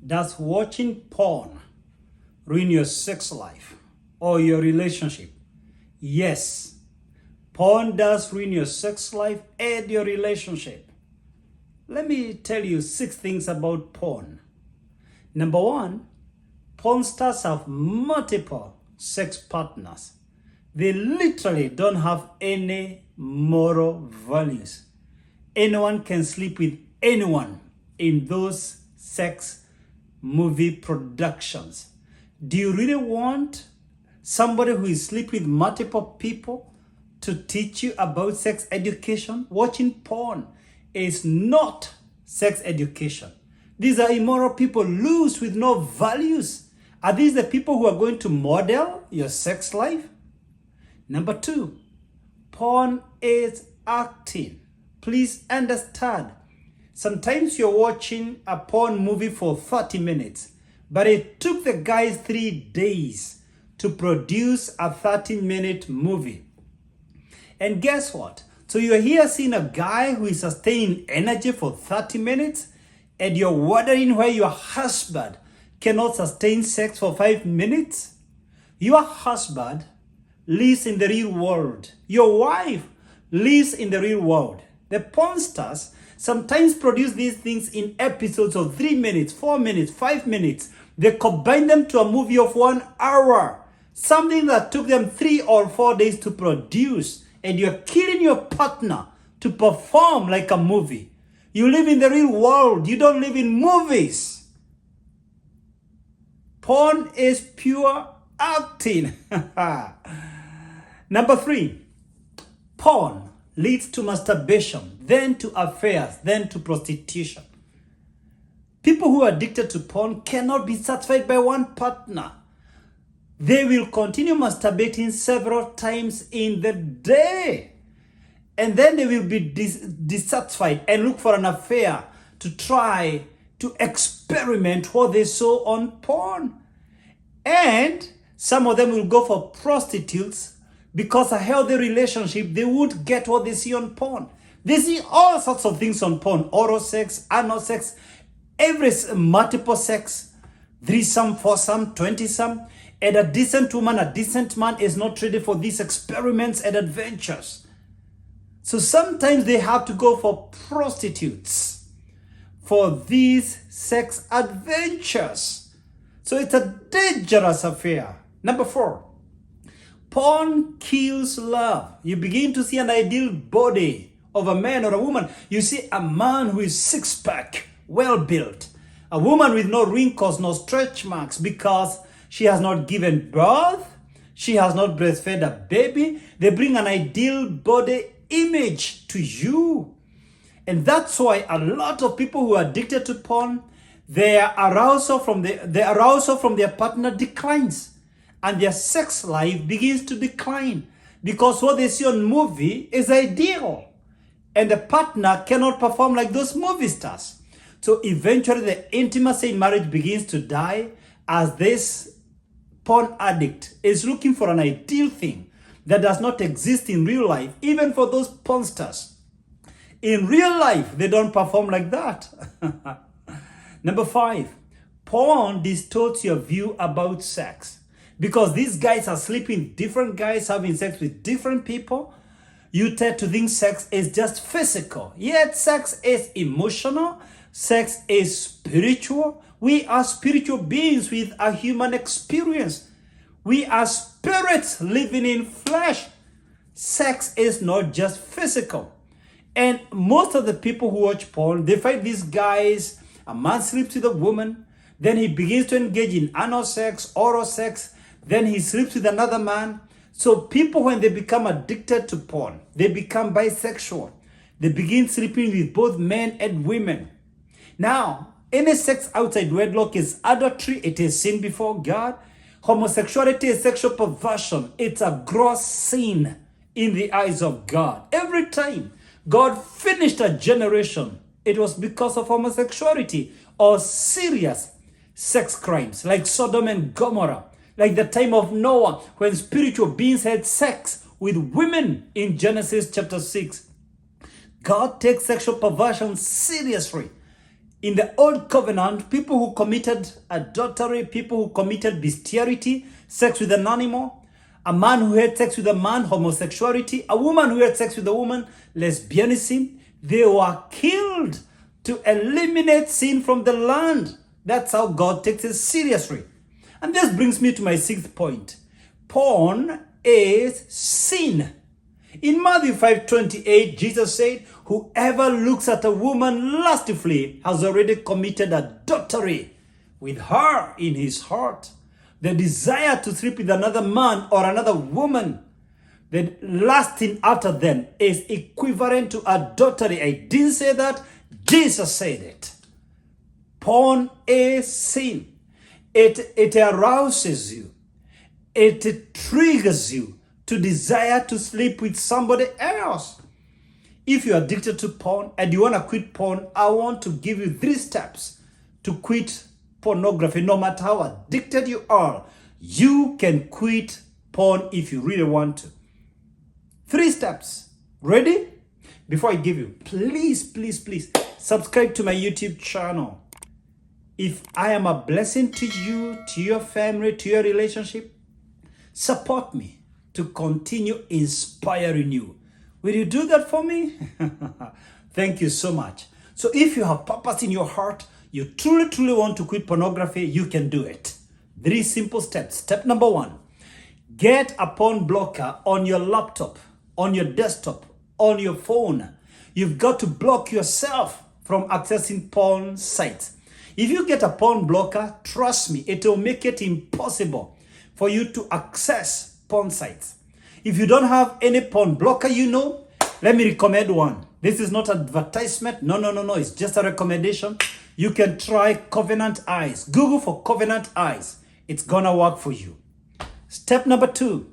Does watching porn ruin your sex life or your relationship? Yes, porn does ruin your sex life and your relationship. Let me tell you 6 things about porn. Number 1, porn stars have multiple sex partners. They literally don't have any moral values. Anyone can sleep with anyone in those sex movie productions. Do you really want somebody who is sleeping with multiple people to teach you about sex education? Watching porn is not sex education. These are immoral people, loose with no values. Are these the people who are going to model your sex life? Number 2, porn is acting. Please understand. Sometimes you're watching a porn movie for 30 minutes, but it took the guys 3 days to produce a 30-minute movie. And guess what? So you're here seeing a guy who is sustaining energy for 30 minutes, and you're wondering why your husband cannot sustain sex for 5 minutes? Your husband lives in the real world. Your wife lives in the real world. The porn stars sometimes produce these things in episodes of 3 minutes, 4 minutes, 5 minutes. They combine them to a movie of 1 hour. Something that took them 3 or 4 days to produce. And you're killing your partner to perform like a movie. You live in the real world. You don't live in movies. Porn is pure acting. Number 3, porn leads to masturbation, then to affairs, then to prostitution. People who are addicted to porn cannot be satisfied by one partner. They will continue masturbating several times in the day. And then they will be dissatisfied and look for an affair to try to experiment what they saw on porn. And some of them will go for prostitutes because a healthy relationship, they would get what they see on porn. They see all sorts of things on porn. Oral sex, anal sex, multiple sex, threesome, foursome, 20-some. And a decent woman, a decent man is not ready for these experiments and adventures. So sometimes they have to go for prostitutes for these sex adventures. So it's a dangerous affair. Number 4, porn kills love. You begin to see an ideal body of a man or a woman. You see a man who is six-pack, well-built. A woman with no wrinkles, no stretch marks because she has not given birth. She has not breastfed a baby. They bring an ideal body image to you. And that's why a lot of people who are addicted to porn, their arousal from their partner declines. And their sex life begins to decline. Because what they see on movie is ideal. And the partner cannot perform like those movie stars. So eventually the intimacy in marriage begins to die as this porn addict is looking for an ideal thing that does not exist in real life, even for those porn stars. In real life, they don't perform like that. Number 5, porn distorts your view about sex. Because these guys are sleeping with different guys, having sex with different people, you tend to think sex is just physical. Yet sex is emotional. Sex is spiritual. We are spiritual beings with a human experience. We are spirits living in flesh. Sex is not just physical. And most of the people who watch porn, they find these guys, a man sleeps with a woman, then he begins to engage in anal sex, oral sex, then he sleeps with another man. So people, when they become addicted to porn, they become bisexual. They begin sleeping with both men and women. Now, any sex outside wedlock is adultery. It is sin before God. Homosexuality is sexual perversion. It's a gross sin in the eyes of God. Every time God finished a generation, it was because of homosexuality or serious sex crimes like Sodom and Gomorrah, like the time of Noah when spiritual beings had sex with women in Genesis chapter 6. God takes sexual perversion seriously. In the old covenant, people who committed adultery, people who committed bestiality, sex with an animal, a man who had sex with a man, homosexuality, a woman who had sex with a woman, lesbianism, they were killed to eliminate sin from the land. That's how God takes it seriously. And this brings me to my 6th point. Porn is sin. In Matthew 5:28, Jesus said, whoever looks at a woman lustfully has already committed adultery with her in his heart. The desire to sleep with another man or another woman, the lusting after them, is equivalent to adultery. I didn't say that. Jesus said it. Porn is sin. It arouses you. It triggers you to desire to sleep with somebody else. If you're addicted to porn and you want to quit porn, I want to give you 3 steps to quit pornography. No matter how addicted you are, you can quit porn if you really want to. 3 steps. Ready? Before I give you, please subscribe to my YouTube channel. If I am a blessing to you, to your family, to your relationship, support me to continue inspiring you. Will you do that for me? Thank you so much. So if you have purpose in your heart, you truly want to quit pornography, you can do it. 3 simple steps. Step number 1, get a porn blocker on your laptop, on your desktop, on your phone. You've got to block yourself from accessing porn sites. If you get a porn blocker, trust me, it will make it impossible for you to access porn sites. If you don't have any porn blocker, let me recommend one. This is not advertisement. No. It's just a recommendation. You can try Covenant Eyes. Google for Covenant Eyes. It's gonna work for you. Step number 2,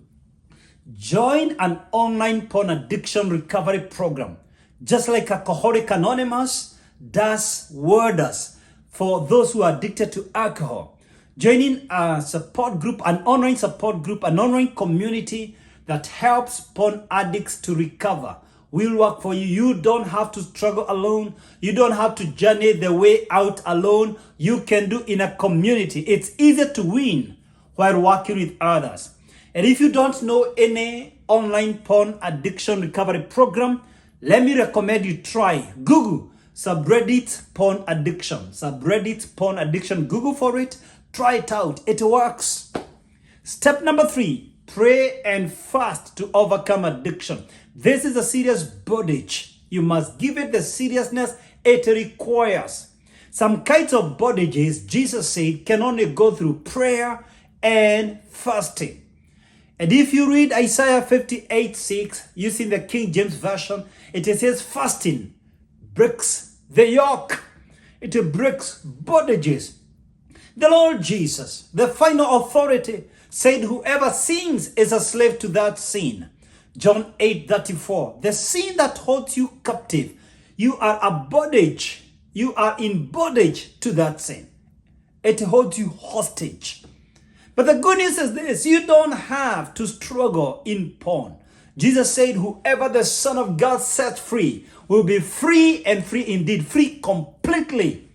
join an online porn addiction recovery program. Just like Alcoholics Anonymous does Worders for those who are addicted to alcohol. Joining a support group, an online support group, an online community that helps porn addicts to recover will work for you. You don't have to struggle alone. You don't have to journey the way out alone. You can do in a community. It's easier to win while working with others. And if you don't know any online porn addiction recovery program, let me recommend you try Google subreddit porn addiction. Subreddit porn addiction. Google for it. Try it out. It works. Step number 3, pray and fast to overcome addiction. This is a serious bondage. You must give it the seriousness it requires. Some kinds of bondages, Jesus said, can only go through prayer and fasting. And if you read Isaiah 58:6, using the King James Version, it says fasting breaks the yoke. It breaks bondages. The Lord Jesus, the final authority, said whoever sins is a slave to that sin. John 8:34, the sin that holds you captive, you are a bondage. You are in bondage to that sin. It holds you hostage. But the good news is this, you don't have to struggle in porn. Jesus said, whoever the Son of God sets free will be free and free indeed, free completely.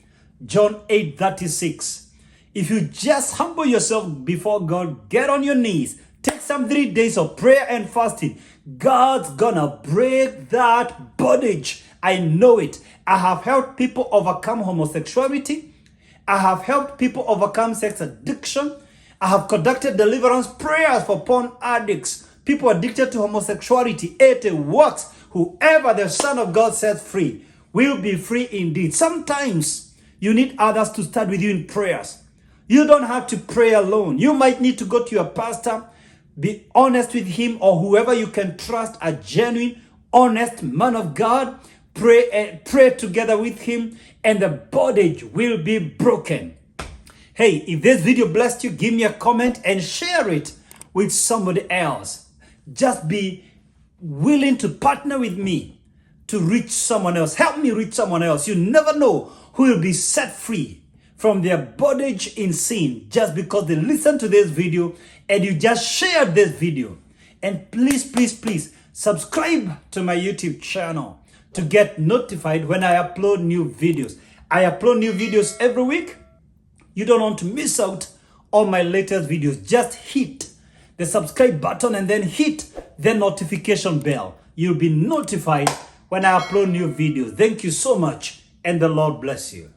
John 8:36. If you just humble yourself before God, get on your knees, take some 3 days of prayer and fasting, God's gonna break that bondage. I know it. I have helped people overcome homosexuality. I have helped people overcome sex addiction. I have conducted deliverance prayers for porn addicts, people addicted to homosexuality. It works. Whoever the Son of God sets free will be free indeed. Sometimes you need others to start with you in prayers. You don't have to pray alone. You might need to go to your pastor, be honest with him or whoever you can trust, a genuine, honest man of God. Pray together with him and the bondage will be broken. Hey, if this video blessed you, give me a comment and share it with somebody else. Just be willing to partner with me to reach someone else. Help me reach someone else. You never know who will be set free from their bondage in sin just because they listened to this video and you just shared this video. And please subscribe to my YouTube channel to get notified when I upload new videos. I upload new videos every week. You don't want to miss out on my latest videos. Just hit the subscribe button and then hit the notification bell. You'll be notified when I upload new videos. Thank you so much, and the Lord bless you.